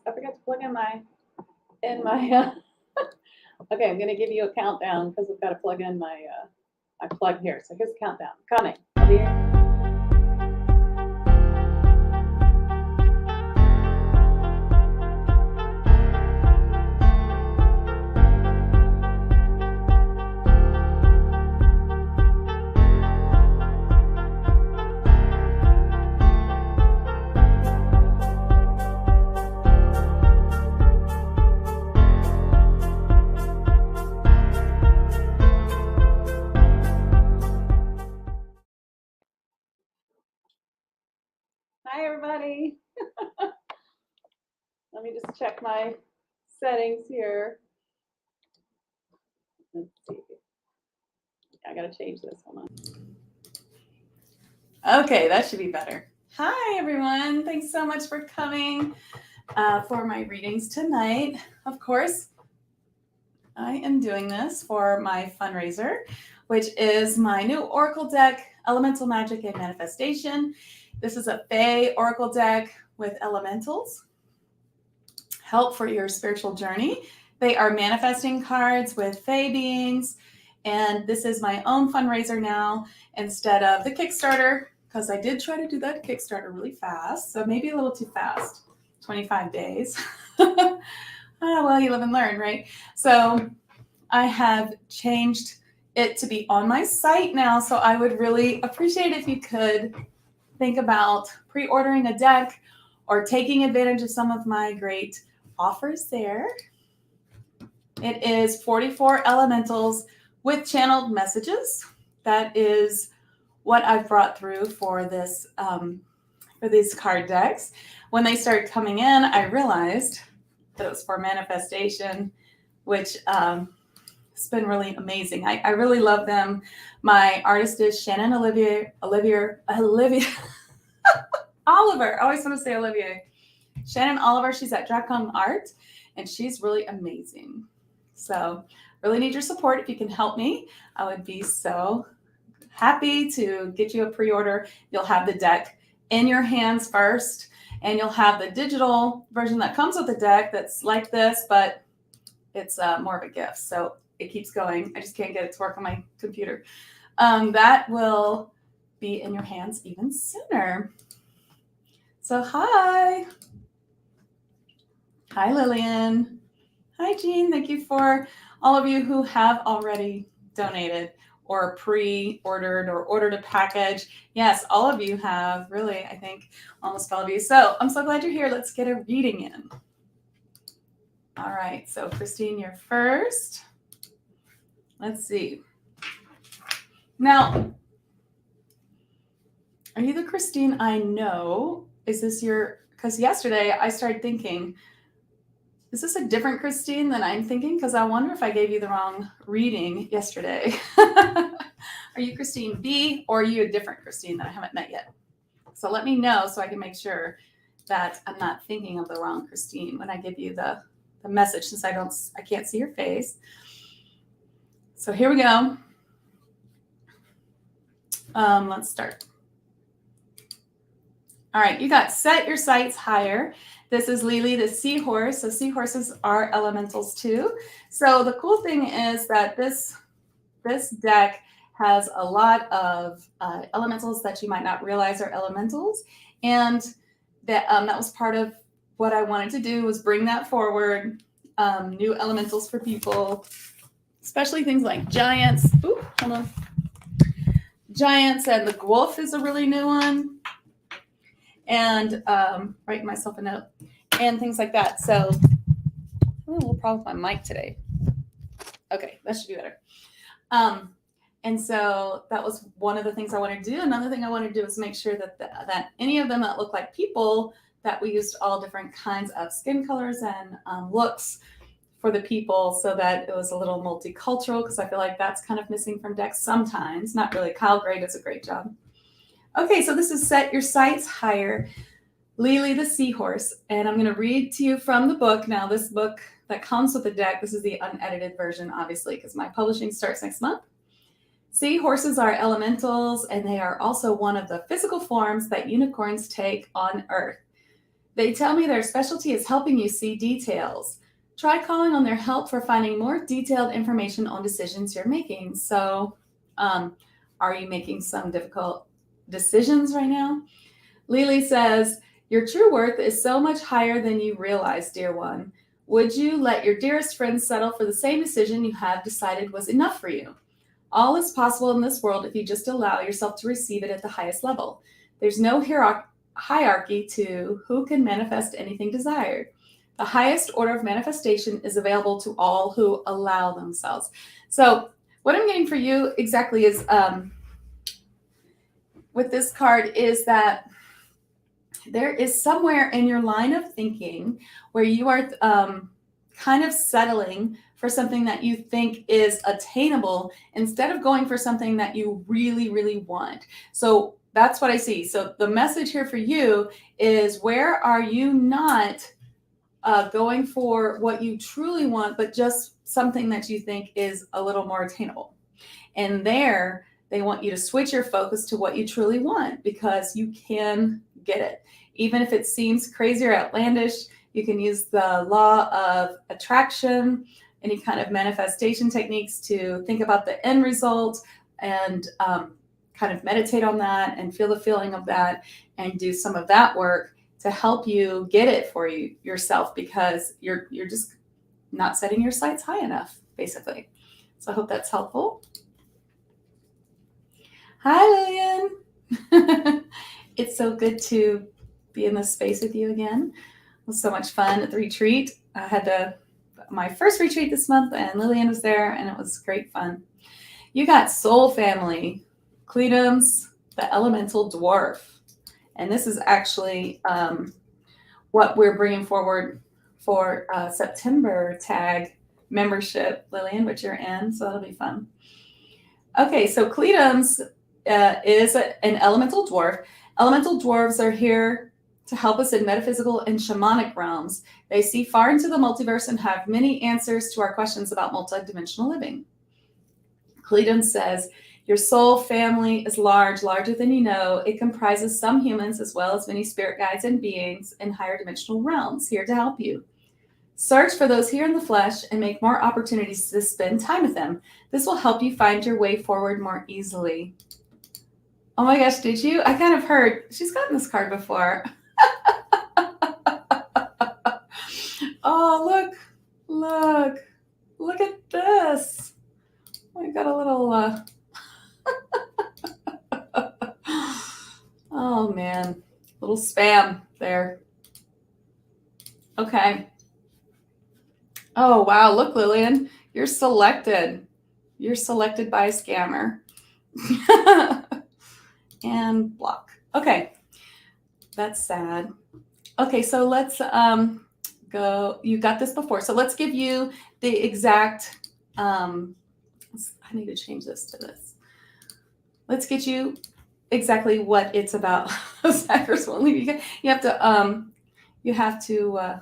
I forgot to plug in my okay, I'm gonna give you a countdown because I've got to plug in my plug here. So here's the countdown. Coming. I'll be here. Hi, everybody. Let me just check my settings here. Let's see. I got to change this. Hold on. Okay, that should be better. Hi, everyone. Thanks so much for coming for my readings tonight. Of course, I am doing this for my fundraiser, which is my new Oracle deck, Elemental Magick and Manifestation. This is a Fae Oracle deck with elementals. Help for your spiritual journey. They are manifesting cards with Fae beings. And this is my own fundraiser now instead of the Kickstarter, because I did try to do that Kickstarter really fast. So maybe a little too fast, 25 days. Oh, well, you live and learn, right? So I have changed it to be on my site now. So I would really appreciate if you could think about pre-ordering a deck or taking advantage of some of my great offers there. It is 44 elementals with channeled messages. That is what I've brought through for this for these card decks. When they started coming in, I realized that it was for manifestation, which it's been really amazing. I really love them. My artist is Shannon Olivier Oliver. I always want to say Olivier. Shannon Oliver. She's at Dracon Art, and she's really amazing. So really need your support. If you can help me, I would be so happy to get you a pre-order. You'll have the deck in your hands first, and you'll have the digital version that comes with the deck that's like this, but it's more of a gift. So it keeps going. I just can't get it to work on my computer. That will be in your hands even sooner. So hi. Hi, Lillian. Hi, Jean. Thank you for all of you who have already donated or pre-ordered or ordered a package. Yes, all of you have, really, I think almost all of you. So I'm so glad you're here. Let's get a reading in. All right, so Christine, you're first. Let's see. Now, are you the Christine I know? Is this your, because yesterday I started thinking, is this a different Christine than I'm thinking? Because I wonder if I gave you the wrong reading yesterday. Are you Christine B, or are you a different Christine that I haven't met yet? So let me know so I can make sure that I'm not thinking of the wrong Christine when I give you the message, since I can't see your face. So here we go. Let's start. All right, you got set your sights higher. This is Lily the Seahorse. So seahorses are elementals too. So the cool thing is that this deck has a lot of elementals that you might not realize are elementals. And that was part of what I wanted to do, was bring that forward. New elementals for people, especially things like giants. Ooh, hold on. Giants, and the wolf is a really new one. And writing myself a note and things like that. So a little problem with my mic today. Okay, that should be better. And so that was one of the things I wanted to do. Another thing I wanted to do was make sure that any of them that look like people, that we used all different kinds of skin colors and looks for the people, so that it was a little multicultural, because I feel like that's kind of missing from decks sometimes. Not really. Kyle Gray does a great job. Okay, so this is Set Your Sights Higher, Lily the Seahorse, and I'm going to read to you from the book. Now, this book that comes with the deck, this is the unedited version, obviously, because my publishing starts next month. Seahorses are elementals, and they are also one of the physical forms that unicorns take on Earth. They tell me their specialty is helping you see details. Try calling on their help for finding more detailed information on decisions you're making. So, are you making some difficult decisions right now? Lily says, your true worth is so much higher than you realize, dear one. Would you let your dearest friends settle for the same decision you have decided was enough for you? All is possible in this world if you just allow yourself to receive it at the highest level. There's no hierarchy to who can manifest anything desired. The highest order of manifestation is available to all who allow themselves. So what I'm getting for you exactly is with this card is that there is somewhere in your line of thinking where you are kind of settling for something that you think is attainable instead of going for something that you really, really want. So that's what I see. So the message here for you is, where are you not going for what you truly want, but just something that you think is a little more attainable? And there, they want you to switch your focus to what you truly want, because you can get it. Even if it seems crazy or outlandish, you can use the law of attraction, any kind of manifestation techniques to think about the end result and kind of meditate on that and feel the feeling of that and do some of that work to help you get it for you yourself, because you're just not setting your sights high enough, basically. So I hope that's helpful. Hi, Lillian. It's so good to be in this space with you again. It was so much fun at the retreat. I had my first retreat this month, and Lillian was there, and it was great fun. You got Soul Family, Cledums, the Elemental Dwarf. And this is actually what we're bringing forward for September tag membership, Lillian, which you're in, so that'll be fun. Okay, so Cledums is an elemental dwarf. Elemental dwarves are here to help us in metaphysical and shamanic realms. They see far into the multiverse and have many answers to our questions about multidimensional living. Cledum says, your soul family is larger than you know. It comprises some humans as well as many spirit guides and beings in higher dimensional realms here to help you. Search for those here in the flesh and make more opportunities to spend time with them. This will help you find your way forward more easily. Oh my gosh, did you? I kind of heard she's gotten this card before. Oh, look at this. I got a little, oh man, little spam there. Okay. Oh, wow. Look, Lillian, you're selected. You're selected by a scammer. And block. Okay. That's sad. Okay, so let's go. You got this before. So let's give you the exact, I need to change this to this. Let's get you exactly what it's about. Sackers won't leave you. You have to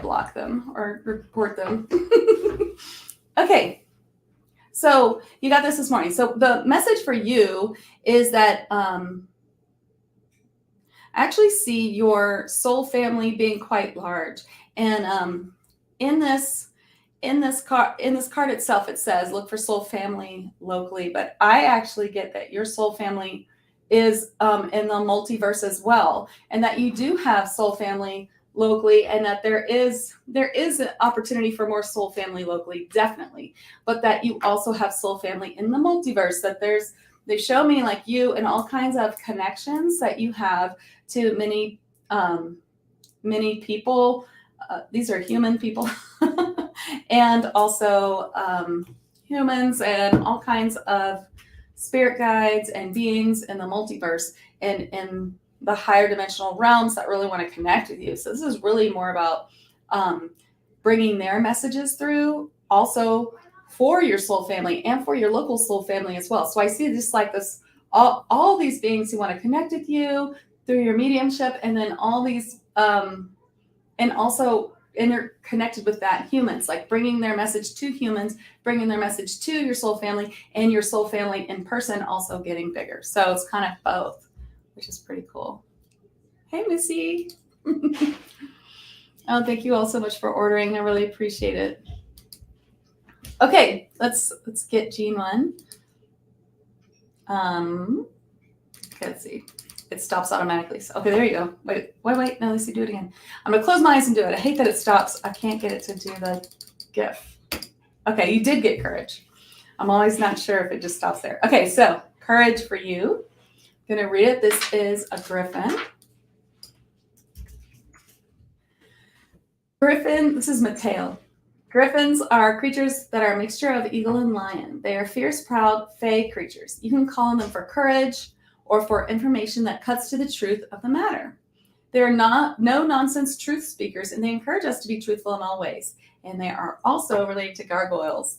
block them or report them. Okay. So you got this morning. So the message for you is that I actually see your soul family being quite large. And in this card itself, it says, look for soul family locally. But I actually get that your soul family is in the multiverse as well, and that you do have soul family locally, and that there is an opportunity for more soul family locally, definitely, but that you also have soul family in the multiverse, that they show me like you and all kinds of connections that you have to many people. These are human people and also humans and all kinds of spirit guides and beings in the multiverse and in the higher dimensional realms that really want to connect with you. So this is really more about bringing their messages through, also for your soul family and for your local soul family as well. So I see just like this, all these beings who want to connect with you through your mediumship, and then all these, and also interconnected with that, humans, like bringing their message to humans, bringing their message to your soul family, and your soul family in person also getting bigger. So it's kind of both, which is pretty cool. Hey, Missy. Oh, thank you all so much for ordering. I really appreciate it. Okay, let's get Jean one. Okay, let's see. It stops automatically. So, okay, there you go. Wait. No, let's see. Do it again. I'm gonna close my eyes and do it. I hate that it stops. I can't get it to do the GIF. Okay, you did get courage. I'm always not sure if it just stops there. Okay, so courage for you. I'm gonna read it. This is a griffin. Griffin. This is Mateo. Griffins are creatures that are a mixture of eagle and lion. They are fierce, proud, Fae creatures. You can call on them for courage or for information that cuts to the truth of the matter. They are no nonsense truth speakers, and they encourage us to be truthful in all ways. And they are also related to gargoyles.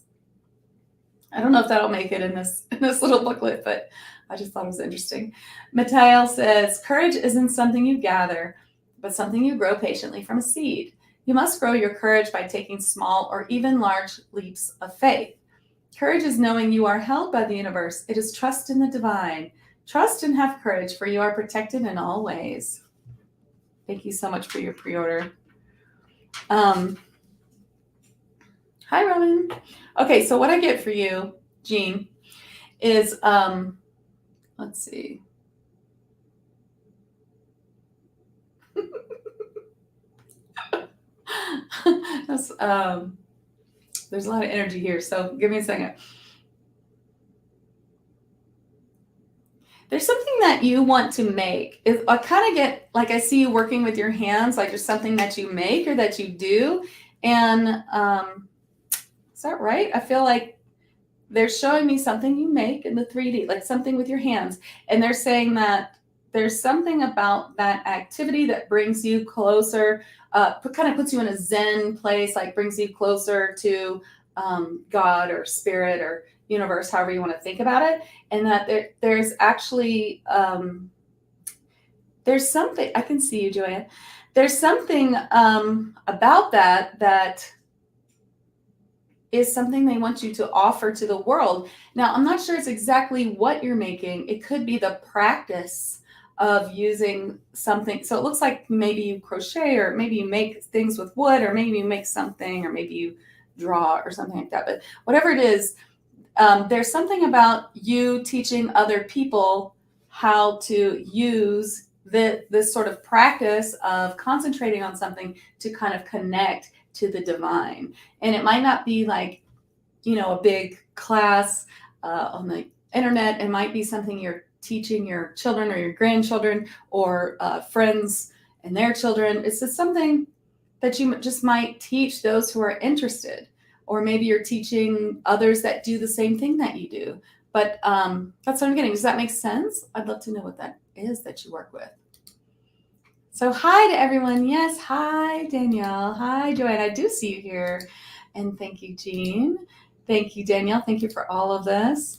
I don't know if that'll make it in this little booklet, but I just thought it was interesting. Mateo says, courage isn't something you gather, but something you grow patiently from a seed. You must grow your courage by taking small or even large leaps of faith. Courage is knowing you are held by the universe. It is trust in the divine. Trust and have courage, for you are protected in all ways. Thank you so much for your pre-order. Hi, Robin. Okay, so what I get for you, Jean, is, let's see. That's, there's a lot of energy here, so give me a second. There's something that you want to make. I kind of get, like, I see you working with your hands, like there's something that you make or that you do. And is that right? I feel like they're showing me something you make in the 3D, like something with your hands. And they're saying that there's something about that activity that brings you closer, kind of puts you in a Zen place, like brings you closer to God or spirit or universe, however you want to think about it. And that there's actually, there's something, I can see you, Joanne. There's something about that is something they want you to offer to the world. Now, I'm not sure it's exactly what you're making. It could be the practice of using something. So it looks like maybe you crochet, or maybe you make things with wood, or maybe you make something, or maybe you draw or something like that. But whatever it is, there's something about you teaching other people how to use this sort of practice of concentrating on something to kind of connect to the divine. And it might not be like, a big class on the internet. It might be something you're teaching your children or your grandchildren or friends and their children. It's just something that you just might teach those who are interested. Or maybe you're teaching others that do the same thing that you do. But that's what I'm getting. Does that make sense? I'd love to know what that is that you work with. So hi to everyone. Yes, hi, Danielle. Hi, Joanne. I do see you here. And thank you, Jean. Thank you, Danielle. Thank you for all of this.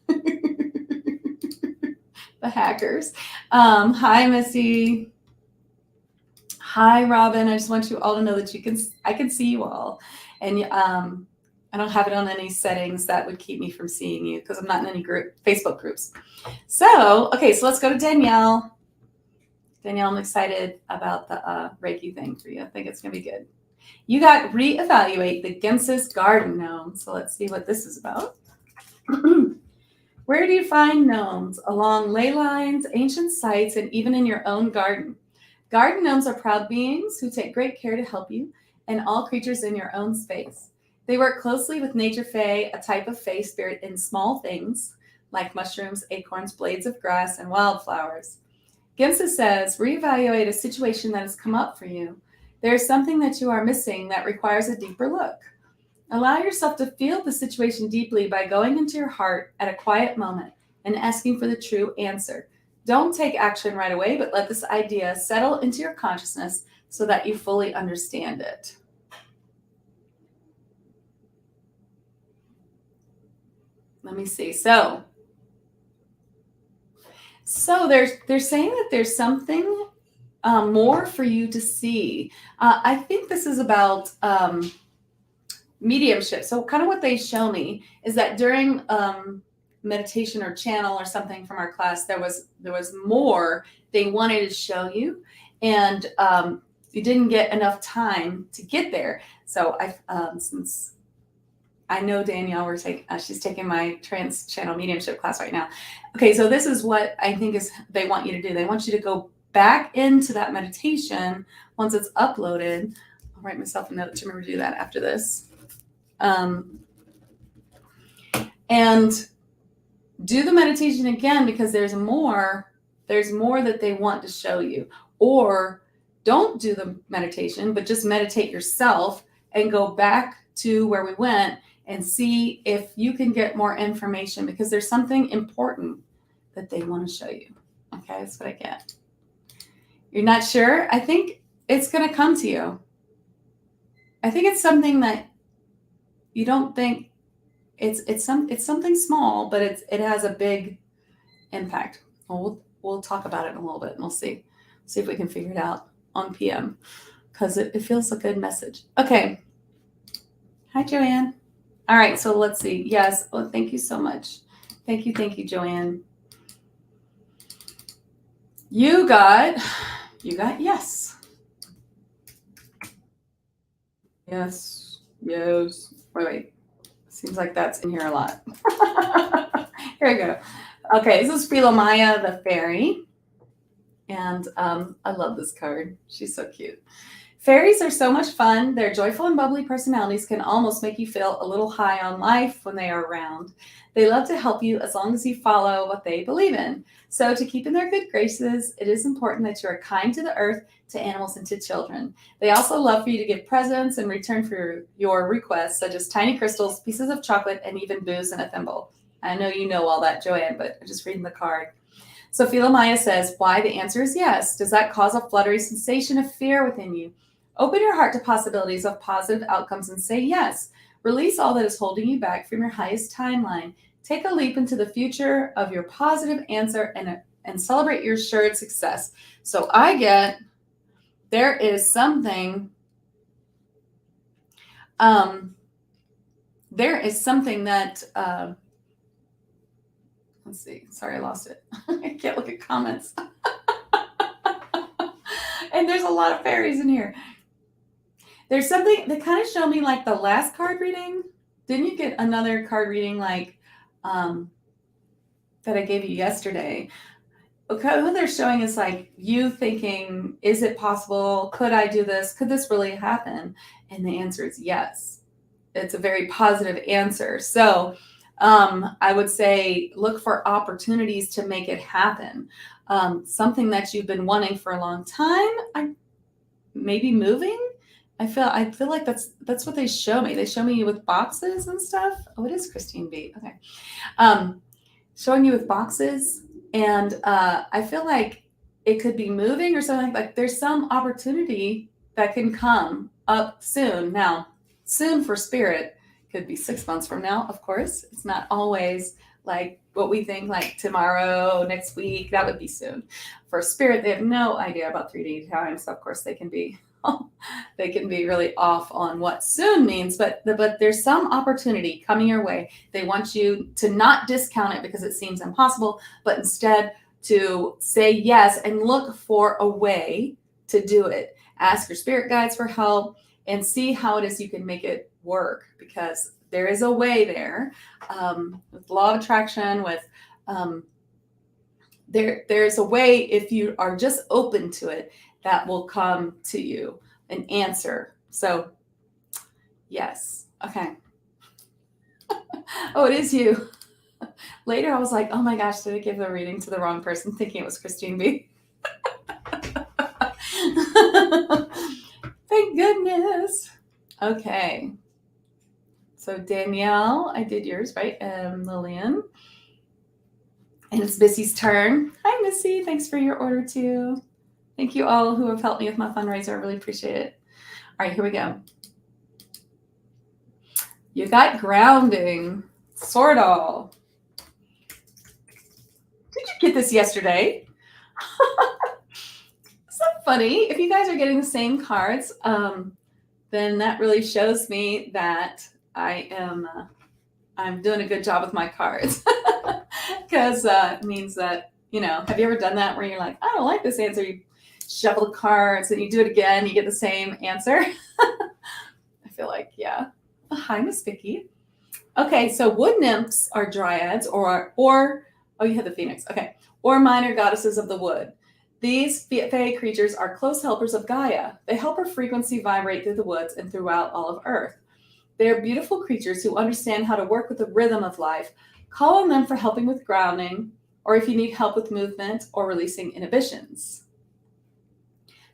The hackers. Hi, Missy. Hi, Robin. I just want you all to know that I can see you all. And I don't have it on any settings that would keep me from seeing you because I'm not in any Facebook groups. So, okay, so let's go to Danielle. Danielle, I'm excited about the Reiki thing for you. I think it's going to be good. You got reevaluate the Gensis garden gnome. So let's see what this is about. Where do you find gnomes? Along ley lines, ancient sites, and even in your own garden. Garden gnomes are proud beings who take great care to help you and all creatures in your own space. They work closely with nature fae, a type of fae spirit in small things like mushrooms, acorns, blades of grass, and wildflowers. Gensis says, reevaluate a situation that has come up for you. There is something that you are missing that requires a deeper look. Allow yourself to feel the situation deeply by going into your heart at a quiet moment and asking for the true answer. Don't take action right away, but let this idea settle into your consciousness so that you fully understand it. Let me see. So they're saying that there's something more for you to see. I think this is about mediumship. So kind of what they show me is that during meditation or channel or something from our class, there was more they wanted to show you. and you didn't get enough time to get there. So since I know Danielle, she's taking my trans channel mediumship class right now. Okay, so this is what I think is they want you to do. They want you to go back into that meditation once it's uploaded. I'll write myself a note to remember to do that after this. And do the meditation again, because there's more that they want to show you. Or don't do the meditation, but just meditate yourself and go back to where we went and see if you can get more information, because there's something important that they want to show you. Okay, that's what I get. You're not sure? I think it's going to come to you. I think it's something that you don't think it's something small, but it has a big impact. We'll talk about it in a little bit, and we'll see if we can figure it out on PM, because it feels a good message. Okay. Hi, Joanne. All right, so let's see. Yes. Oh, thank you so much. Thank you, Joanne. You got yes. Yes. Wait. Seems like that's in here a lot. Here we go. Okay, this is Philomaya the fairy. And I love this card. She's so cute. Fairies are so much fun. Their joyful and bubbly personalities can almost make you feel a little high on life when they are around. They love to help you as long as you follow what they believe in. So to keep in their good graces, it is important that you are kind to the earth, to animals, and to children. They also love for you to give presents in return for your requests, such as tiny crystals, pieces of chocolate, and even booze in a thimble. I know you know all that, Joanne, but I'm just reading the card. So Philomaya says, why? The answer is yes. Does that cause a fluttery sensation of fear within you? Open your heart to possibilities of positive outcomes and say yes. Release all that is holding you back from your highest timeline. Take a leap into the future of your positive answer and celebrate your assured success. So I get, there is something, that, let's see, sorry, I lost it. I can't look at comments. And there's a lot of fairies in here. There's something that kind of showed me like the last card reading. Didn't you get another card reading like that I gave you yesterday? Okay, what they're showing is like you thinking, is it possible? Could I do this? Could this really happen? And the answer is yes. It's a very positive answer. So I would say look for opportunities to make it happen. Something that you've been wanting for a long time, maybe moving. I feel like that's what they show me. They show me you with boxes and stuff. Oh, it is Christine B. Okay. Showing you with boxes. And I feel like it could be moving or something. Like there's some opportunity that can come up soon. Now, soon for spirit could be 6 months from now, of course. It's not always like what we think, like tomorrow, next week. That would be soon. For spirit, they have no idea about 3D time. So, of course, they can be really off on what soon means, but there's some opportunity coming your way. They want you to not discount it because it seems impossible, but instead to say yes and look for a way to do it. Ask your spirit guides for help and see how it is you can make it work, because there is a way there. With law of attraction, with there's a way, if you are just open to it, that will come to you, an answer. So yes. Okay. Oh, it is you. Later, I was like, oh my gosh, did I give the reading to the wrong person, thinking it was Christine B? Thank goodness. Okay. So Danielle, I did yours, right? Lillian. And it's Missy's turn. Hi, Missy. Thanks for your order too. Thank you all who have helped me with my fundraiser. I really appreciate it. All right, here we go. You got grounding. Sordal. Did you get this yesterday? Isn't that funny? If you guys are getting the same cards, then that really shows me that I'm doing a good job with my cards. Because it means that, have you ever done that where you're like, I don't like this answer? shuffle the cards, and you do it again, you get the same answer. I feel like, yeah. Oh, hi, Miss Vicky. Okay, so wood nymphs are dryads or oh, you had the phoenix. Okay, or minor goddesses of the wood. These Fae creatures are close helpers of Gaia. They help her frequency vibrate through the woods and throughout all of Earth. They are beautiful creatures who understand how to work with the rhythm of life. Call on them for helping with grounding, or if you need help with movement or releasing inhibitions.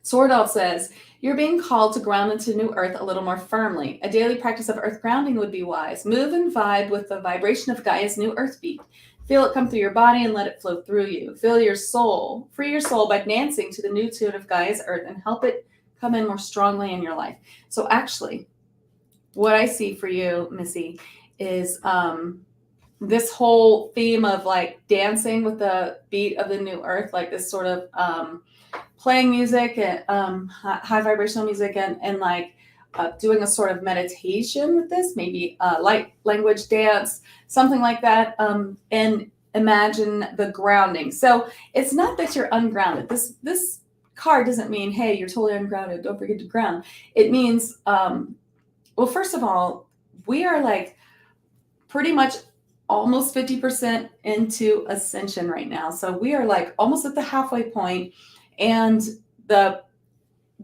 Sword Elf says, you're being called to ground into new earth a little more firmly. A daily practice of earth grounding would be wise. Move and vibe with the vibration of Gaia's new earth beat. Feel it come through your body and let it flow through you. Feel your soul, free your soul by dancing to the new tune of Gaia's earth and help it come in more strongly in your life. So actually, what I see for you, Missy, is this whole theme of like dancing with the beat of the new earth, like this sort of playing music and high vibrational music and like doing a sort of meditation with this, maybe light language dance, something like that, and imagine the grounding. So it's not that you're ungrounded. This card doesn't mean, hey, you're totally ungrounded, don't forget to ground. It means, well, first of all, we are like pretty much almost 50% into ascension right now. So we are like almost at the halfway point, and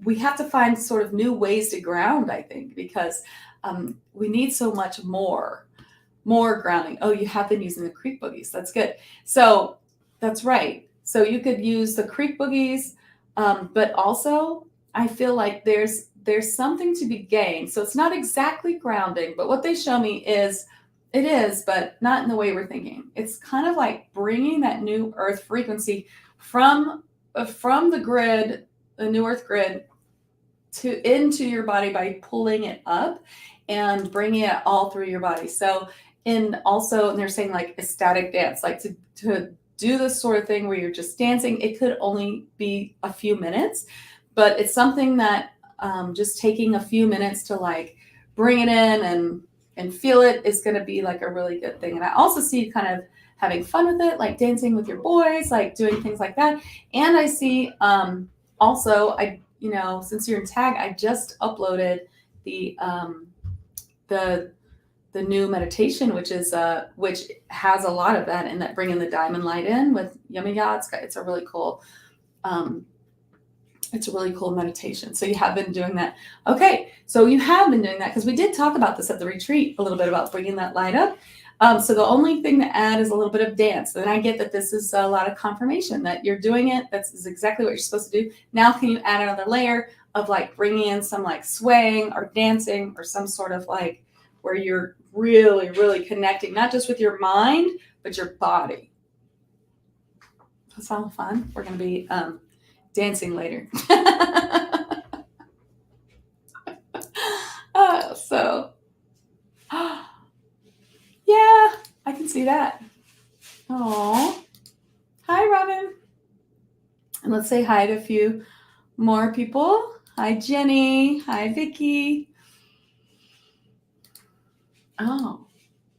we have to find sort of new ways to ground, I think, because we need so much more grounding. Oh, you have been using the creek boogies. That's good. So that's right. So you could use the creek boogies, but also I feel like there's something to be gained. So it's not exactly grounding, but what they show me is it is, but not in the way we're thinking. It's kind of like bringing that new earth frequency from the grid, the new earth grid, into your body by pulling it up and bringing it all through your body. So, and they're saying like ecstatic dance, like to do this sort of thing where you're just dancing. It could only be a few minutes, but it's something that just taking a few minutes to like bring it in and feel it is going to be like a really good thing. And I also see you kind of having fun with it, like dancing with your boys, like doing things like that. And I see also, since you're in tag, I just uploaded the new meditation, which has a lot of that, and that bringing the diamond light in with Yummy Yachts. It's a really cool meditation. So you have been doing that. Okay, so you have been doing that because we did talk about this at the retreat a little bit about bringing that light up. So the only thing to add is a little bit of dance. And I get that this is a lot of confirmation that you're doing it. That's exactly what you're supposed to do. Now, can you add another layer of like bringing in some like swaying or dancing or some sort of like where you're really, really connecting, not just with your mind, but your body. That sounds fun. We're going to be dancing later. Yeah, I can see that. Oh, hi, Robin. And let's say hi to a few more people. Hi, Jenny. Hi, Vicky. Oh,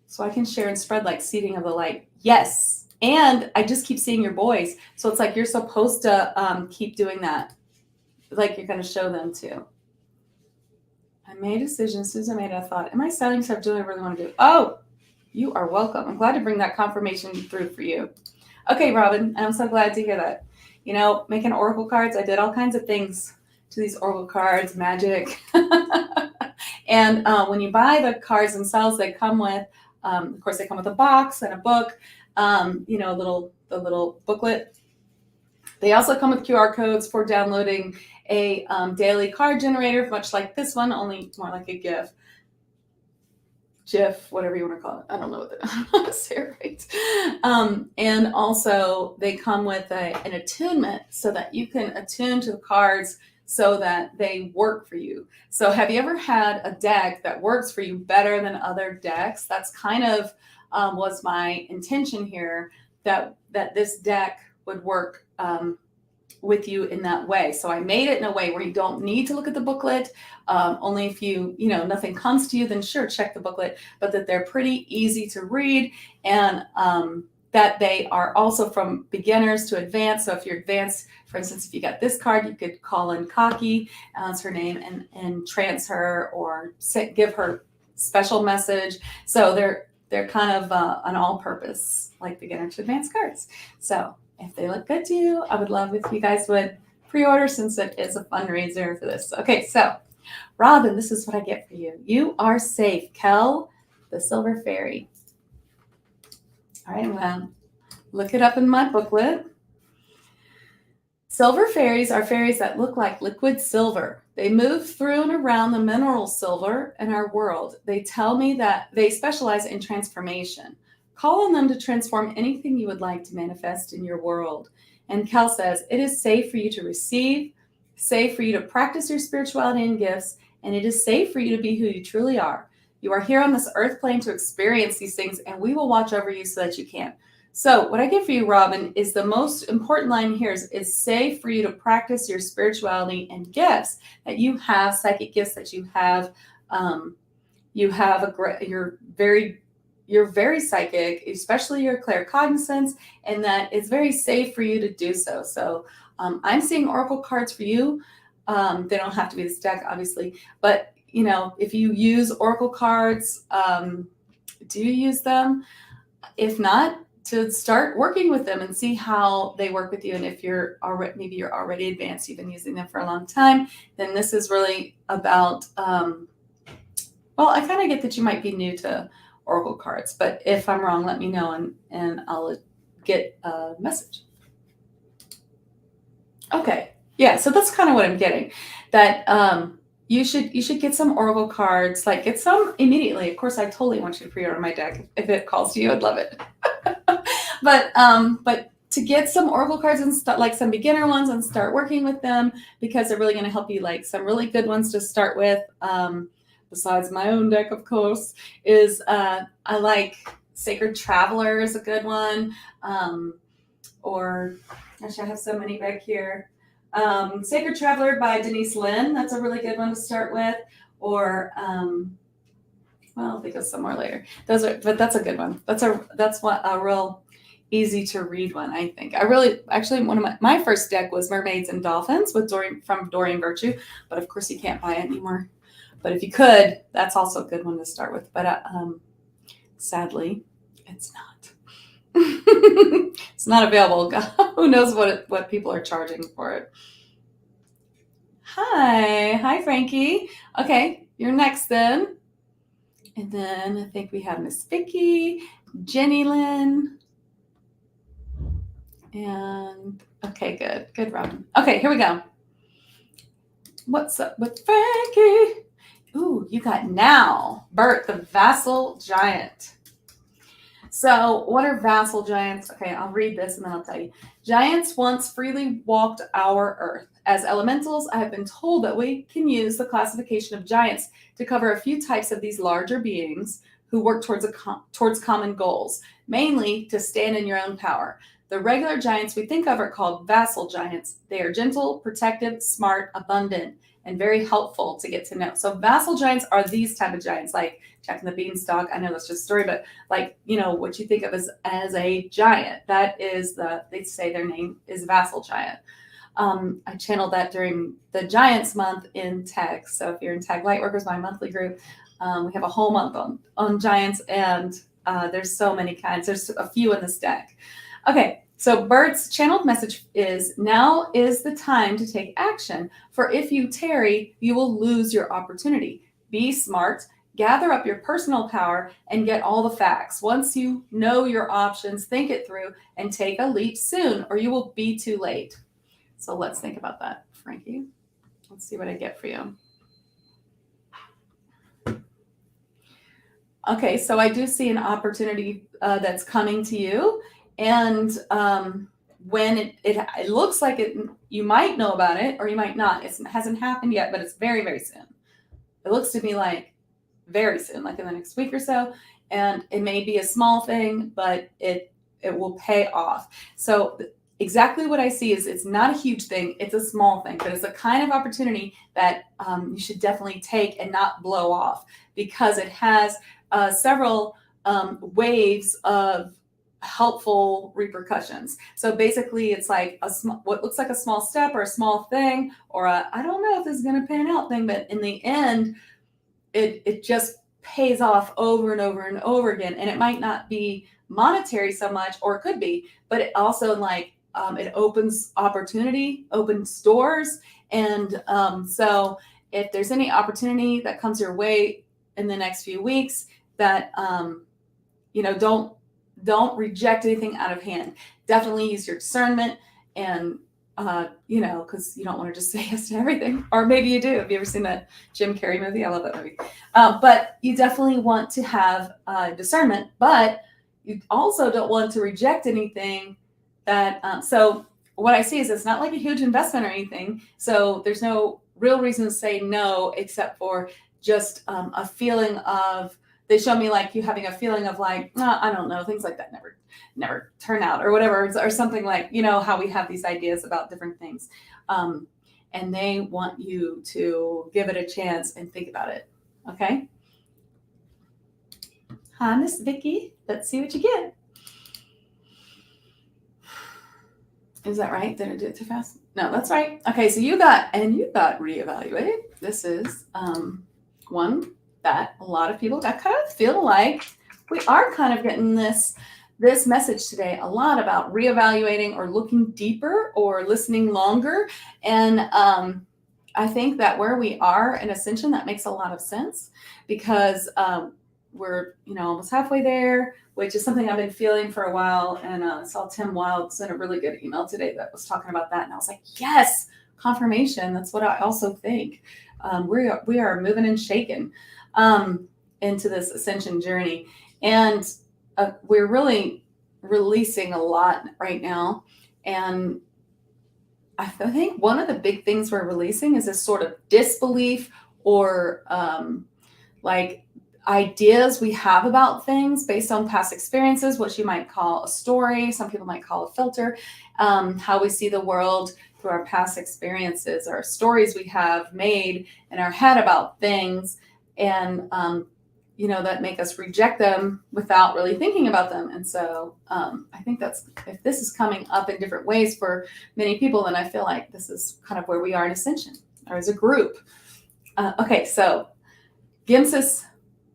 so I can share and spread like seeding of the light. Yes. And I just keep seeing your boys. So it's like you're supposed to keep doing that. Like you're going to show them too. I made a decision. As soon as I made it, I thought, am I selling stuff? Do I really want to do? Oh, you are welcome. I'm glad to bring that confirmation through for you. Okay, Robin, I'm so glad to hear that. Making oracle cards, I did all kinds of things to these oracle cards, magic. And when you buy the cards themselves, they come with, of course, they come with a box and a book, the little booklet. They also come with QR codes for downloading a daily card generator, much like this one, only more like a GIF, whatever you want to call it. I don't know what to say it right. And also they come with an attunement so that you can attune to the cards so that they work for you. So have you ever had a deck that works for you better than other decks? That's kind of was my intention here, that this deck would work with you in that way. So I made it in a way where you don't need to look at the booklet. Only if nothing comes to you, then sure, check the booklet, but that they're pretty easy to read. And that they are also from beginners to advanced. So if you're advanced, for instance, if you got this card, you could call in Cocky, that's her name, and trance her or give her special message. So they're kind of an all-purpose, like beginner to advanced cards. So if they look good to you, I would love if you guys would pre-order, since it is a fundraiser for this. Okay, so Robin, this is what I get for you. You are safe. Kel, the Silver Fairy. All right, well, look it up in my booklet. Silver fairies are fairies that look like liquid silver. They move through and around the mineral silver in our world. They tell me that they specialize in transformation. Call on them to transform anything you would like to manifest in your world. And Kel says, it is safe for you to receive, safe for you to practice your spirituality and gifts, and it is safe for you to be who you truly are. You are here on this earth plane to experience these things, and we will watch over you so that you can. So what I get for you, Robin, is the most important line here is safe for you to practice your spirituality and gifts, that you have psychic gifts, that you have you're very psychic, especially your claircognizance, and that it's very safe for you to do so. So I'm seeing oracle cards for you. They don't have to be this deck, obviously, but you know, if you use oracle cards, do you use them? If not, to start working with them and see how they work with you. And if you're already advanced, you've been using them for a long time, then this is really about, well, I kind of get that you might be new to oracle cards, but if I'm wrong, let me know and I'll get a message. Okay. Yeah. So that's kind of what I'm getting, that, you should get some oracle cards, like get some immediately. Of course, I totally want you to pre-order my deck. If it calls to you, I'd love it. But to get some oracle cards and start, like some beginner ones, and start working with them, because they're really going to help you. Like some really good ones to start with, besides my own deck, of course, is I like Sacred Traveler is a good one. Or actually, I have so many back here. Sacred Traveler by Denise Lynn. That's a really good one to start with. Or well, I'll think of some more later. But that's a good one. That's a real easy to read one, I think. One of my first deck was Mermaids and Dolphins from Doreen Virtue, but of course you can't buy it anymore. But if you could, that's also a good one to start with. But sadly, it's not. It's not available. God, who knows what people are charging for it. Hi, Frankie. Okay, you're next then. And then I think we have Miss Vicky, Jenny Lynn. And okay, good, Robin. Okay, here we go. What's up with Frankie? Ooh, you got now Bert, the Vassal Giant. So what are vassal giants? Okay, I'll read this and then I'll tell you. Giants once freely walked our earth. As elementals, I have been told that we can use the classification of giants to cover a few types of these larger beings who work towards common goals, mainly to stand in your own power. The regular giants we think of are called vassal giants. They are gentle, protective, smart, abundant, and very helpful to get to know. So vassal giants are these type of giants, like Jack and the Beanstalk. I know that's just a story, but like, you know, what you think of as a giant, that is they say their name is vassal giant. I channeled that during the Giants month in TAG. So if you're in TAG Lightworkers, my monthly group, we have a whole month on giants, and there's so many kinds. There's a few in this deck. Okay, so Bert's channeled message is, now is the time to take action, for if you tarry, you will lose your opportunity. Be smart, gather up your personal power, and get all the facts. Once you know your options, think it through and take a leap soon, or you will be too late. So let's think about that, Frankie. Let's see what I get for you. Okay, so I do see an opportunity that's coming to you. And when it looks like it, you might know about it or you might not. It hasn't happened yet, but it's very, very soon. It looks to me like very soon, like in the next week or so. And it may be a small thing, but it will pay off. So exactly what I see is it's not a huge thing. It's a small thing, but it's a kind of opportunity that you should definitely take and not blow off, because it has several waves of helpful repercussions. So basically it's like what looks like a small step or a small thing, or I don't know if this is going to pan out thing, but in the end, it just pays off over and over and over again. And it might not be monetary so much, or it could be, but it also like, it opens opportunity, opens doors. And so if there's any opportunity that comes your way in the next few weeks, that, don't reject anything out of hand. Definitely use your discernment, and because you don't want to just say yes to everything, or maybe you do. Have you ever seen that Jim Carrey movie? I love that movie. But you definitely want to have discernment, but you also don't want to reject anything that. So what I see is it's not like a huge investment or anything. So there's no real reason to say no, except for just a feeling of. They show me like you having a feeling of like, I don't know, things like that never turn out or whatever, or something like, how we have these ideas about different things. And they want you to give it a chance and think about it. Okay. Hi, Miss Vicky. Let's see what you get. Is that right? Did I do it too fast? No, that's right. Okay. So you got reevaluated. This is one that a lot of people, I kind of feel like we are kind of getting this message today a lot about reevaluating or looking deeper or listening longer. And I think that where we are in Ascension, that makes a lot of sense, because we're almost halfway there, which is something I've been feeling for a while. And I saw Tim Wild sent a really good email today that was talking about that, and I was like, yes, confirmation. That's what I also think. We are moving and shaking into this Ascension journey, and we're really releasing a lot right now. And I think one of the big things we're releasing is this sort of disbelief, or like ideas we have about things based on past experiences, what you might call a story, some people might call a filter, how we see the world through our past experiences, or stories we have made in our head about things, and that make us reject them without really thinking about them. And so I think if this is coming up in different ways for many people, then I feel like this is kind of where we are in Ascension, or as a group. Okay, so Gimsis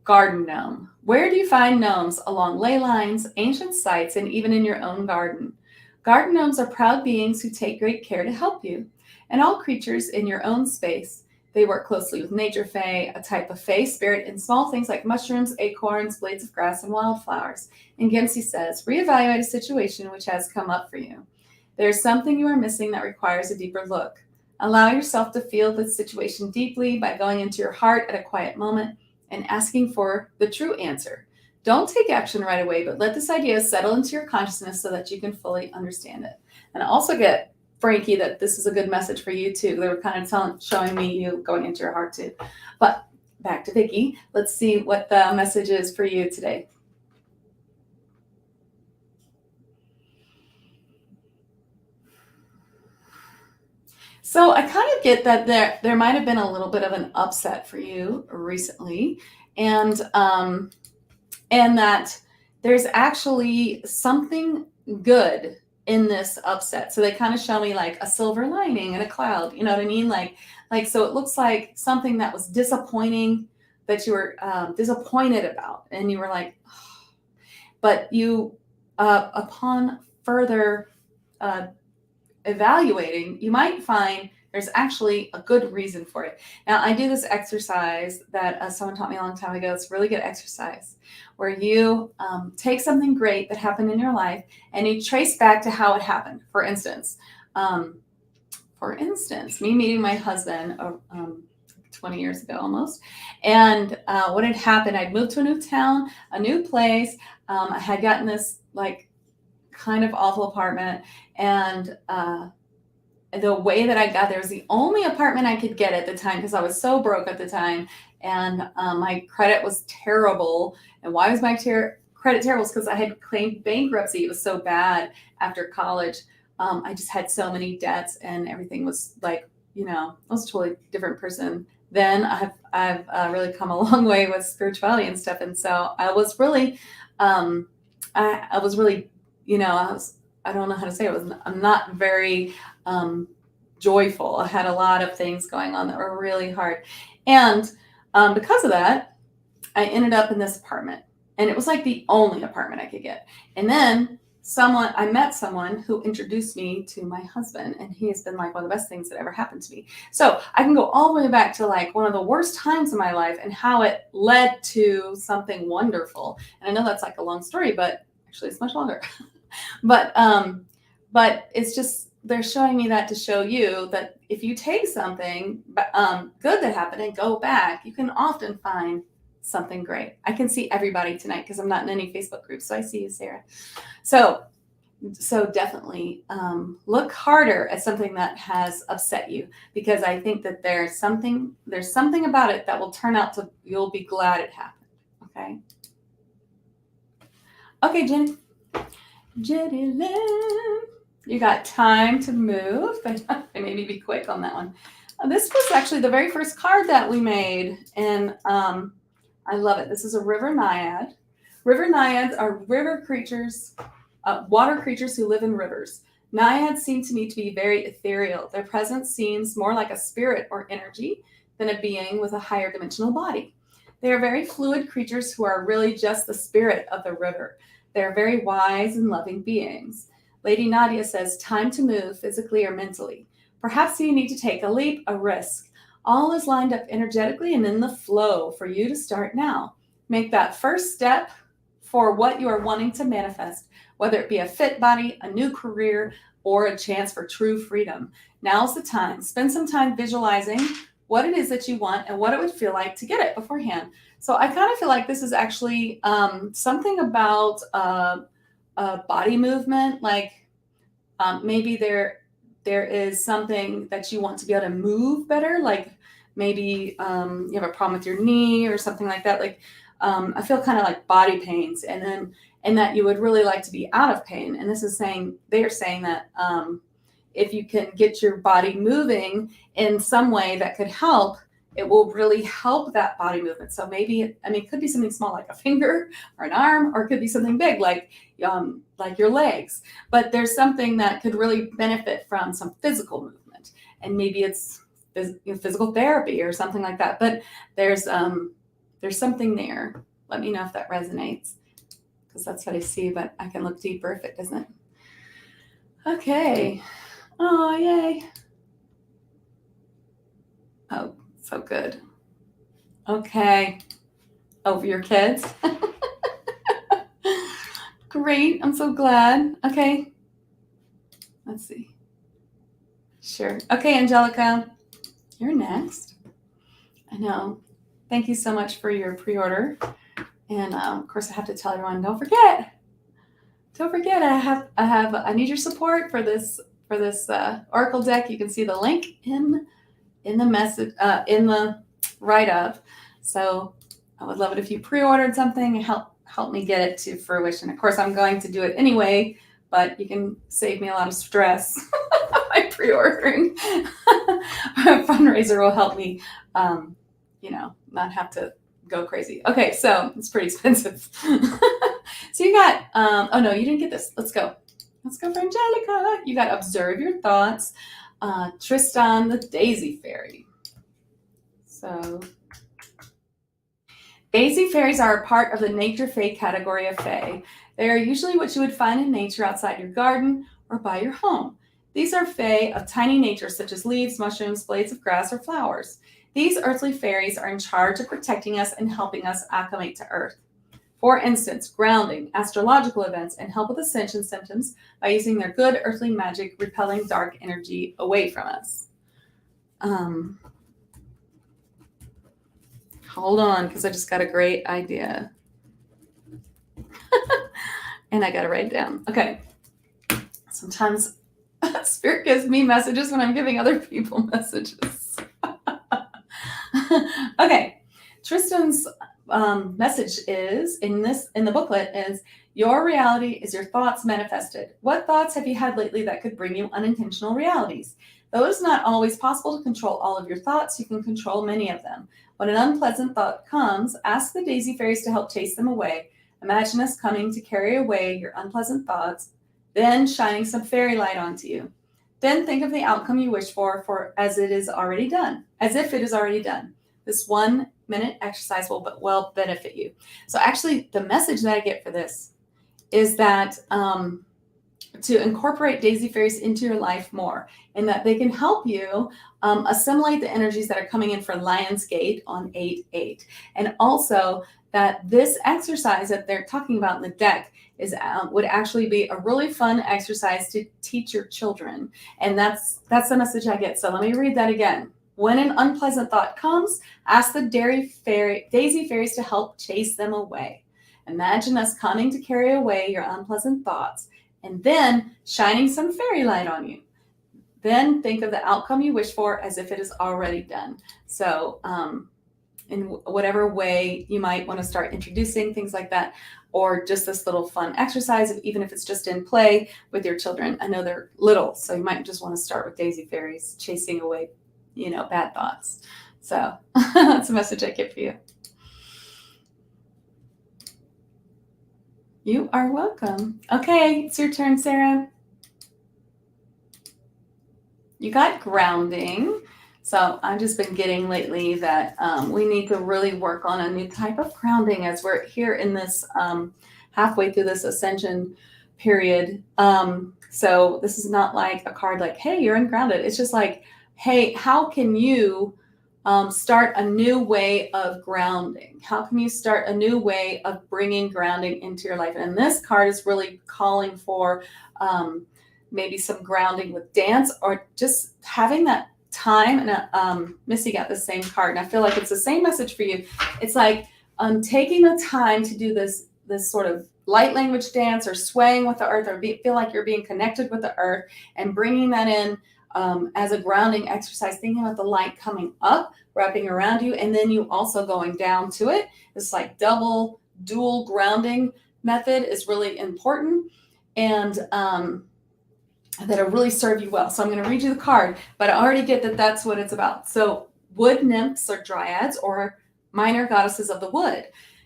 Garden Gnome. Where do you find gnomes? Along ley lines, ancient sites, and even in your own garden. Garden gnomes are proud beings who take great care to help you and all creatures in your own space. They work closely with nature fae, a type of fae spirit, in small things like mushrooms, acorns, blades of grass, and wildflowers. And Gimsi says, reevaluate a situation which has come up for you. There is something you are missing that requires a deeper look. Allow yourself to feel the situation deeply by going into your heart at a quiet moment and asking for the true answer. Don't take action right away, but let this idea settle into your consciousness so that you can fully understand it. And I also get, Frankie, that this is a good message for you too. They were kind of showing me you going into your heart too. But back to Vicky. Let's see what the message is for you today. So I kind of get that there might have been a little bit of an upset for you recently, and that there's actually something good in this upset. So they kind of show me like a silver lining and a cloud, you know what I mean? Like, so it looks like something that was disappointing, that you were disappointed about, and you were like, oh. But you, upon further evaluating, you might find there's actually a good reason for it. Now, I do this exercise that someone taught me a long time ago. It's a really good exercise where you take something great that happened in your life and you trace back to how it happened. For instance, me meeting my husband 20 years ago almost. And what had happened, I'd moved to a new town, a new place. I had gotten this like kind of awful apartment, and the way that I got there was the only apartment I could get at the time because I was so broke at the time, and my credit was terrible. And why was my credit terrible? Because I had claimed bankruptcy. It was so bad after college. I just had so many debts, and everything was like, I was a totally different person. Then I've really come a long way with spirituality and stuff, and so I was really I was really I don't know how to say it. I'm not very joyful. I had a lot of things going on that were really hard. And because of that, I ended up in this apartment. And it was like the only apartment I could get. And then I met someone who introduced me to my husband, and he has been like one of the best things that ever happened to me. So I can go all the way back to like one of the worst times in my life and how it led to something wonderful. And I know that's like a long story, but actually it's much longer. But it's just, they're showing me that to show you that if you take something good that happened and go back, you can often find something great. I can see everybody tonight because I'm not in any Facebook groups. So I see you, Sarah. So definitely look harder at something that has upset you, because I think that there's something about it that will turn out to, you'll be glad it happened. Okay. Okay, Jenny Lynn, you got time to move. I maybe be quick on that one. This was actually the very first card that we made, and I love it. This is a river naiad. River naiads are river creatures, water creatures who live in rivers. Naiads seem to me to be very ethereal. Their presence seems more like a spirit or energy than a being with a higher dimensional body. They are very fluid creatures who are really just the spirit of the river. They are very wise and loving beings. Lady Nadia says, time to move physically or mentally. Perhaps you need to take a leap, a risk. All is lined up energetically and in the flow for you to start now. Make that first step for what you are wanting to manifest, whether it be a fit body, a new career, or a chance for true freedom. Now's the time. Spend some time visualizing what it is that you want and what it would feel like to get it beforehand. So I kind of feel like this is actually something about body movement, like maybe there is something that you want to be able to move better, like maybe you have a problem with your knee or something like that. Like I feel kind of like body pains, and that you would really like to be out of pain. And this is saying, they are saying that if you can get your body moving in some way that could help, it will really help that body movement. So maybe, it could be something small like a finger or an arm, or it could be something big like your legs. But there's something that could really benefit from some physical movement, and maybe it's physical therapy or something like that. But there's something there. Let me know if that resonates, because that's what I see. But I can look deeper if it doesn't. Okay. Oh, yay. Oh, so good. Okay. Over your kids. Great. I'm so glad. Okay. Let's see. Sure. Okay, Angelica, you're next. I know. Thank you so much for your pre-order. And of course, I have to tell everyone, don't forget. I need your support for this Oracle deck. You can see the link in the message, in the write-up. So I would love it if you pre-ordered something and help me get it to fruition. Of course, I'm going to do it anyway, but you can save me a lot of stress by pre-ordering. Fundraiser will help me, not have to go crazy. Okay, so it's pretty expensive. So you got, oh no, you didn't get this. Let's go for Angelica. You got observe your thoughts. Tristan, the Daisy Fairy. So Daisy fairies are a part of the nature fae category of fae. They are usually what you would find in nature outside your garden or by your home. These are fae of tiny nature, such as leaves, mushrooms, blades of grass, or flowers. These earthly fairies are in charge of protecting us and helping us acclimate to Earth. For instance, grounding, astrological events, and help with ascension symptoms by using their good earthly magic, repelling dark energy away from us. Hold on, because I just got a great idea. And I got to write it down. Okay. Sometimes Spirit gives me messages when I'm giving other people messages. Okay. Tristan's message is in the booklet is, your reality is your thoughts manifested. What thoughts have you had lately that could bring you unintentional realities? Though it's not always possible to control all of your thoughts, you can control many of them. When an unpleasant thought comes, ask the Daisy Fairies to help chase them away. Imagine us coming to carry away your unpleasant thoughts then shining some fairy light onto you. Then think of the outcome you wish for as it is already done, as if it is already done. This 1 minute exercise will benefit you. So actually the message that I get for this is that to incorporate daisy fairies into your life more, and that they can help you assimilate the energies that are coming in for Lionsgate on 8/8. And also that this exercise that they're talking about in the deck is would actually be a really fun exercise to teach your children. And that's the message I get. So let me read that again. When an unpleasant thought comes, ask the daisy fairies to help chase them away. Imagine us coming to carry away your unpleasant thoughts, and then shining some fairy light on you. Then think of the outcome you wish for as if it is already done. So in whatever way you might want to start introducing things like that, or just this little fun exercise, even if it's just in play with your children. I know they're little, so you might just want to start with daisy fairies chasing away, bad thoughts. So that's a message I get for you. You are welcome. Okay, it's your turn, Sarah. You got grounding. So I've just been getting lately that we need to really work on a new type of grounding as we're here in this halfway through this ascension period. So this is not like a card like, hey, you're ungrounded. It's just like, hey, how can you start a new way of grounding? How can you start a new way of bringing grounding into your life? And this card is really calling for maybe some grounding with dance, or just having that time. And Missy got the same card, and I feel like it's the same message for you. It's like taking the time to do this sort of light language dance, or swaying with the earth, or feel like you're being connected with the earth, and bringing that in as a grounding exercise, thinking about the light coming up, wrapping around you, and then you also going down to it. This like dual grounding method is really important, and that'll really serve you well. So I'm going to read you the card, but I already get that that's what it's about. So wood nymphs or dryads, or minor goddesses of the wood.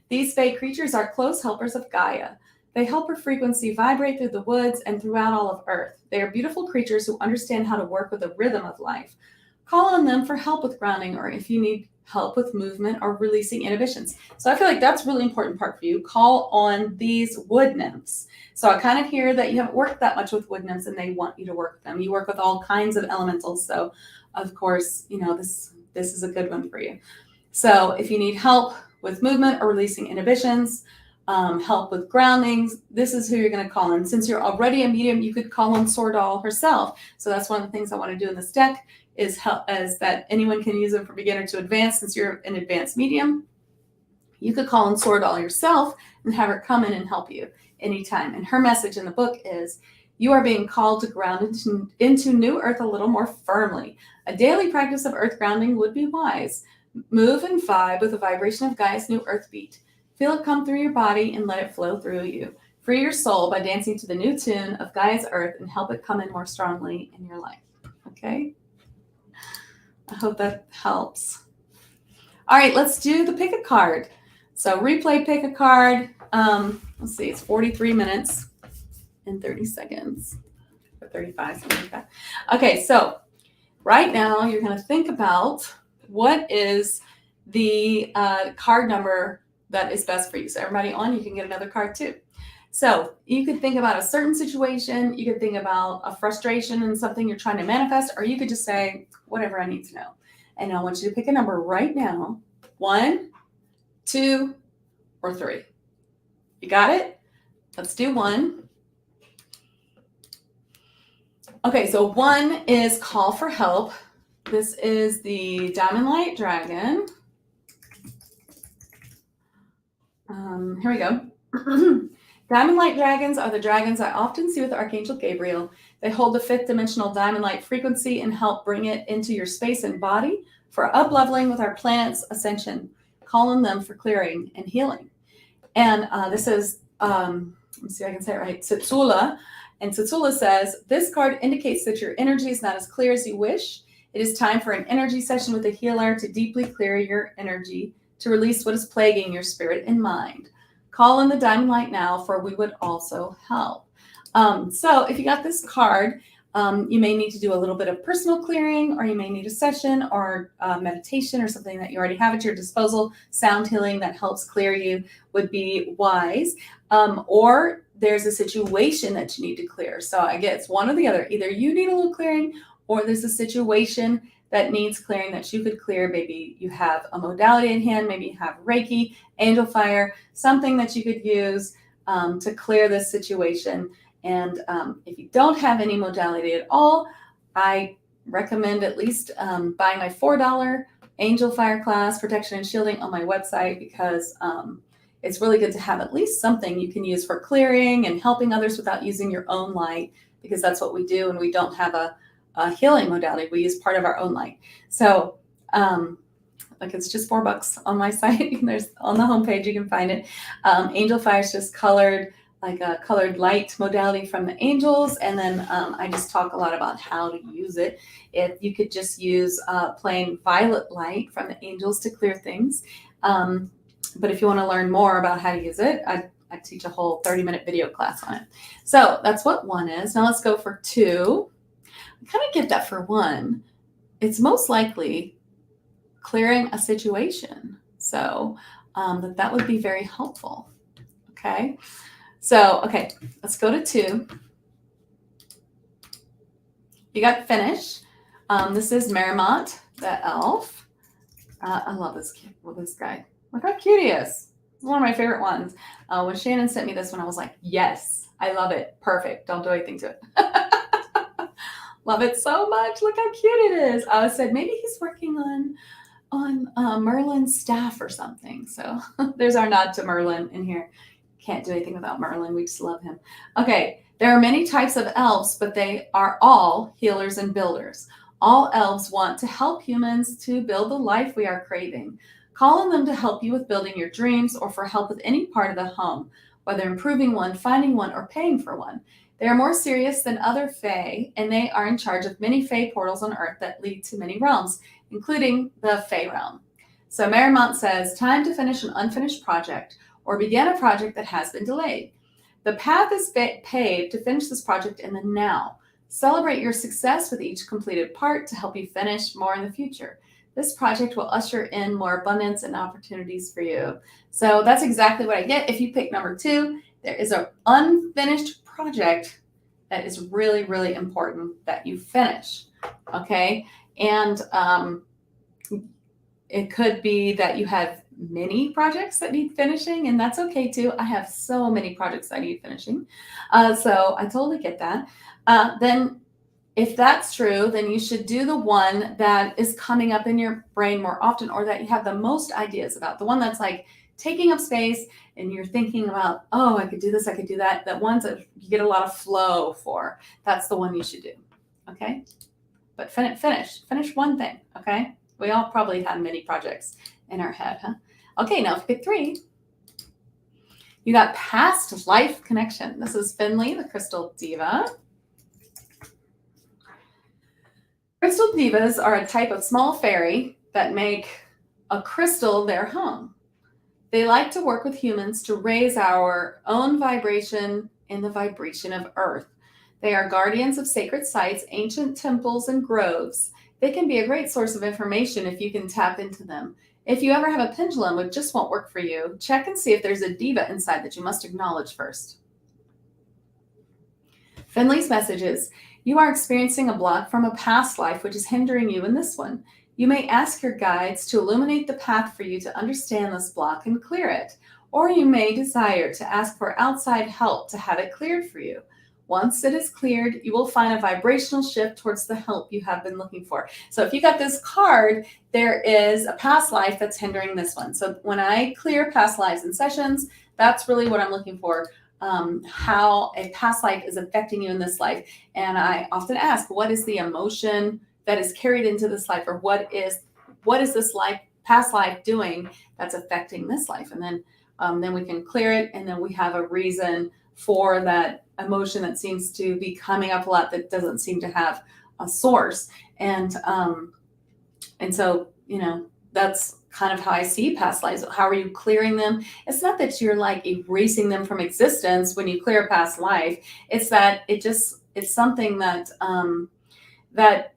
These Fae creatures are close helpers of Gaia. They help her frequency vibrate through the woods and throughout all of Earth. They are beautiful creatures who understand how to work with the rhythm of life. Call on them for help with grounding, or if you need help with movement or releasing inhibitions. So I feel like that's a really important part for you. Call on these wood nymphs. So I kind of hear that you haven't worked that much with wood nymphs, and they want you to work with them. You work with all kinds of elementals. So of course, this is a good one for you. So if you need help with movement or releasing inhibitions, help with groundings, this is who you're going to call on. Since you're already a medium, you could call on Sordal herself. So that's one of the things I want to do in this deck, is that anyone can use them from beginner to advanced. Since you're an advanced medium, you could call on Sordal yourself and have her come in and help you anytime. And her message in the book is, you are being called to ground into new earth a little more firmly. A daily practice of earth grounding would be wise. Move and vibe with the vibration of Gaia's new earth beat. Feel it come through your body and let it flow through you. Free your soul by dancing to the new tune of Gaia's earth, and help it come in more strongly in your life. Okay? I hope that helps. All right, let's do the pick a card. So replay pick a card. Let's see, it's 43 minutes and 30 seconds. Or 35, something like that. Okay, so right now you're going to think about what is the card number that is best for you. So everybody on, you can get another card too. So you could think about a certain situation. You could think about a frustration and something you're trying to manifest, or you could just say, whatever I need to know. And I want you to pick a number right now. 1, 2, or 3. You got it? Let's do 1. Okay, so 1 is call for help. This is the Diamond Light Dragon. Here we go. Diamond Light Dragons are the dragons I often see with Archangel Gabriel. They hold the 5th dimensional diamond light frequency and help bring it into your space and body for up-leveling with our planet's ascension. Call on them for clearing and healing. And this is, let me see if I can say it right, Tsutsula. And Tsutsula says, this card indicates that your energy is not as clear as you wish. It is time for an energy session with a healer to deeply clear your energy, to release what is plaguing your spirit and mind. Call in the diamond light now, for we would also help. So if you got this card, you may need to do a little bit of personal clearing, or you may need a session or meditation or something that you already have at your disposal. Sound healing that helps clear you would be wise. Or there's a situation that you need to clear. So I guess it's one or the other. Either you need a little clearing, or there's a situation that needs clearing that you could clear. Maybe you have a modality in hand, maybe you have Reiki, angel fire, something that you could use to clear this situation. And if you don't have any modality at all, I recommend at least buying my $4 Angel Fire class, Protection and Shielding, on my website, because it's really good to have at least something you can use for clearing and helping others without using your own light, because that's what we do, and we don't have a healing modality. We use part of our own light. So like, it's just $4 on my site. There's on the homepage, you can find it. Angel Fire is just colored, like a colored light modality from the angels. And then I just talk a lot about how to use it. If you could just use plain violet light from the angels to clear things. But if you want to learn more about how to use it, I teach a whole 30-minute video class on it. So that's what 1 is. Now let's go for 2. I kind of get that for 1. It's most likely clearing a situation. So that would be very helpful. Okay. So, okay, let's go to 2. You got Finnish. This is Merrimont, the elf. I love this guy. Look how cute he is. It's one of my favorite ones. When Shannon sent me this one, I was like, yes, I love it. Perfect. Don't do anything to it. Love it so much. Look how cute it is. I said, maybe he's working on Merlin's staff or something. So there's our nod to Merlin in here. Can't do anything without Merlin. We just love him. Okay, there are many types of elves, but they are all healers and builders. All elves want to help humans to build the life we are craving. Call on them to help you with building your dreams, or for help with any part of the home, whether improving one, finding one, or paying for one. They are more serious than other Fae, and they are in charge of many Fae portals on Earth that lead to many realms, including the Fae realm. So Merrimont says, time to finish an unfinished project, or begin a project that has been delayed. The path is paved to finish this project in the now. Celebrate your success with each completed part to help you finish more in the future. This project will usher in more abundance and opportunities for you. So that's exactly what I get. If you pick number 2, there is an unfinished project that is really, really important that you finish. Okay. And it could be that you have many projects that need finishing, and that's okay too. I have so many projects that need finishing. So I totally get that. Then if that's true, then you should do the one that is coming up in your brain more often, or that you have the most ideas about, the one that's like taking up space and you're thinking about, oh, I could do this, I could do that. That ones that you get a lot of flow for, that's the one you should do. Okay. But finish one thing. Okay. We all probably have many projects in our head, huh? Okay, now if you pick 3, you got past life connection. This is Finley, the Crystal Diva. Crystal divas are a type of small fairy that make a crystal their home. They like to work with humans to raise our own vibration in the vibration of Earth. They are guardians of sacred sites, ancient temples, and groves. They can be a great source of information if you can tap into them. If you ever have a pendulum which just won't work for you, check and see if there's a diva inside that you must acknowledge first. Finley's messages. You are experiencing a block from a past life which is hindering you in this one. You may ask your guides to illuminate the path for you to understand this block and clear it, or you may desire to ask for outside help to have it cleared for you. Once it is cleared, you will find a vibrational shift towards the help you have been looking for. So if you got this card, there is a past life that's hindering this one. So when I clear past lives in sessions, that's really what I'm looking for, how a past life is affecting you in this life. And I often ask, what is the emotion that is carried into this life? Or what is this past life doing that's affecting this life? And then we can clear it, and then we have a reason for that emotion that seems to be coming up a lot that doesn't seem to have a source. And so, that's kind of how I see past lives. How are you clearing them? It's not that you're like erasing them from existence when you clear a past life. It's that it's something that that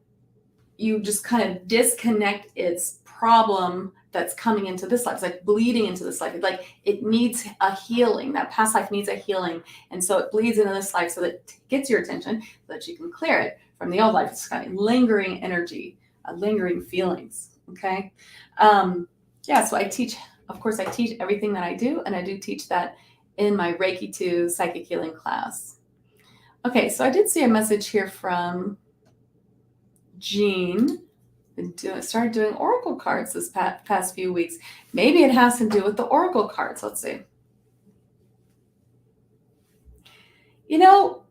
you just kind of disconnect its problem that's coming into this life. It's like bleeding into this life. It's like it needs a healing. That past life needs a healing. And so it bleeds into this life so that it gets your attention so that you can clear it from the old life. It's kind of lingering energy, lingering feelings. Okay. Yeah. So I teach, of course, I teach everything that I do. And I do teach that in my Reiki 2 psychic healing class. Okay. So I did see a message here from Jean. Started doing oracle cards this past few weeks. Maybe it has to do with the oracle cards. Let's see. You know,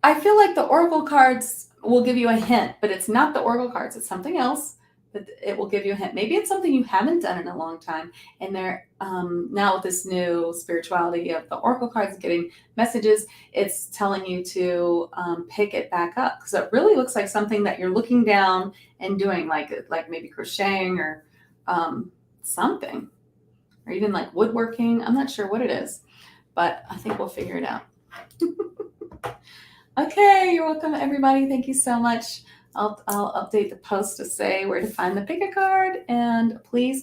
I feel like the oracle cards will give you a hint, but it's not the oracle cards. It's something else, but it will give you a hint. Maybe it's something you haven't done in a long time. And they're now with this new spirituality of the oracle cards getting messages, it's telling you to pick it back up, because it really looks like something that you're looking down and doing, like maybe crocheting or something, or even like woodworking. I'm not sure what it is, but I think we'll figure it out. Okay, you're welcome, everybody. Thank you so much. I'll update the post to say where to find the pick a card. And please,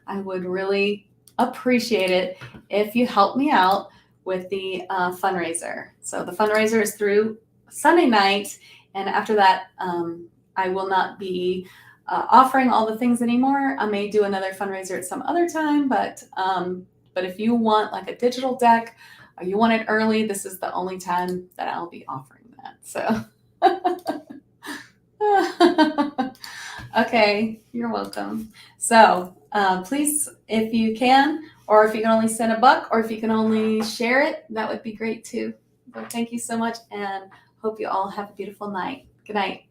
I would really appreciate it if you help me out with the fundraiser. So the fundraiser is through Sunday night. And after that, I will not be offering all the things anymore. I may do another fundraiser at some other time, but if you want like a digital deck, or you want it early, this is the only time that I'll be offering that. So, okay, you're welcome. So please, if you can, or if you can only send $1, or if you can only share it, that would be great too. So thank you so much, and hope you all have a beautiful night. Good night.